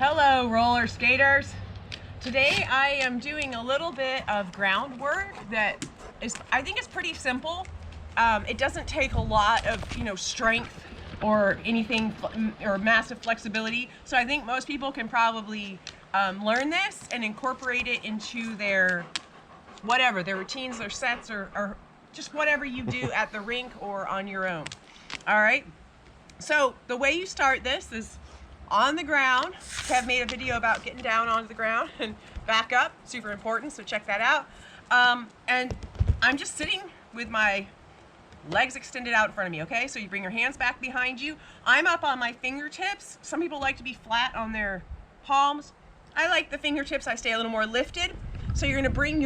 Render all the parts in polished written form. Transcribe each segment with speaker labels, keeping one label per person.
Speaker 1: Hello roller skaters. Today I am doing a little bit of groundwork that is, I think it's pretty simple. It doesn't take a lot of, strength or anything or massive flexibility. So I think most people can probably learn this and incorporate it into their routines, their sets, or just whatever you do at the rink or on your own. All right. So the way you start this is on the ground. Kev made a video about getting down onto the ground and back up, super important, so check that out. And I'm just sitting with my legs extended out in front of me, okay? So you bring your hands back behind you. I'm up on my fingertips. Some people like to be flat on their palms. I like the fingertips, I stay a little more lifted. So you're gonna bring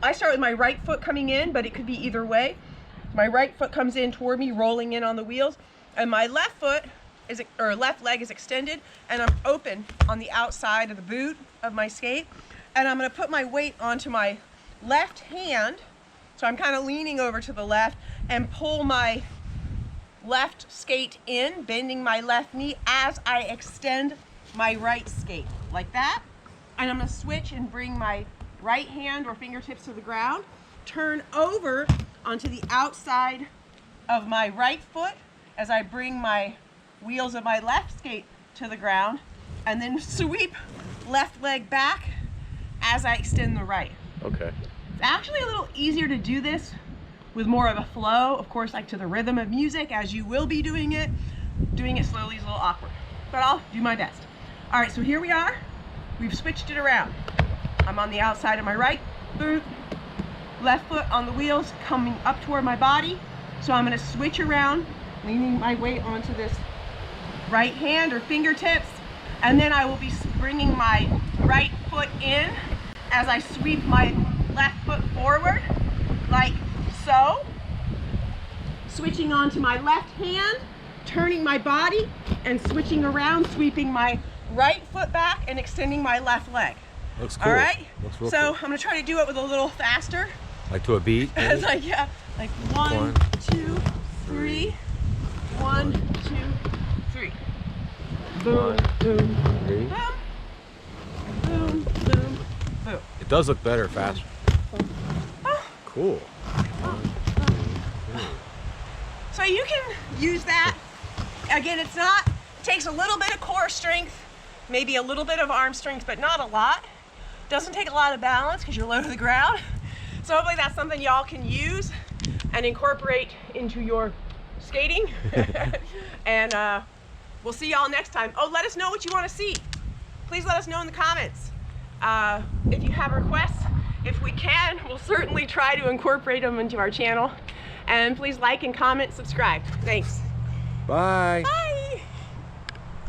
Speaker 1: I start with my right foot coming in, but it could be either way. My right foot comes in toward me, rolling in on the wheels, and my left foot left leg is extended, and I'm open on the outside of the boot of my skate. And I'm gonna put my weight onto my left hand, so I'm kind of leaning over to the left, and pull my left skate in, bending my left knee as I extend my right skate, like that. And I'm gonna switch and bring my right hand or fingertips to the ground, turn over onto the outside of my right foot as I bring my wheels of my left skate to the ground, and then sweep left leg back as I extend the right.
Speaker 2: Okay.
Speaker 1: It's actually a little easier to do this with more of a flow, of course, like to the rhythm of music, as you will be doing it. Doing it slowly is a little awkward, but I'll do my best. All right, so here we are. We've switched it around. I'm on the outside of my right boot, left foot on the wheels coming up toward my body. So I'm gonna switch around, leaning my weight onto this right hand or fingertips, and then I will be bringing my right foot in as I sweep my left foot forward, like so. Switching onto my left hand, turning my body, and switching around, sweeping my right foot back and extending my left leg.
Speaker 2: Looks cool.
Speaker 1: All right?
Speaker 2: Looks real
Speaker 1: so
Speaker 2: cool.
Speaker 1: I'm gonna try to do it with a little faster.
Speaker 2: Like to a beat?
Speaker 1: It's like, yeah, like 1, 2, 3. 1, 2, 3. Boom, boom, boom, boom, boom, boom.
Speaker 2: It does look better faster. Cool.
Speaker 1: So you can use that. Again, it takes a little bit of core strength, maybe a little bit of arm strength, but not a lot. Doesn't take a lot of balance because you're low to the ground. So hopefully that's something y'all can use and incorporate into your skating. And we'll see y'all next time. Oh, let us know what you want to see. Please let us know in the comments. If you have requests, if we can, we'll certainly try to incorporate them into our channel. And please like and comment, subscribe. Thanks.
Speaker 2: Bye.
Speaker 1: Bye.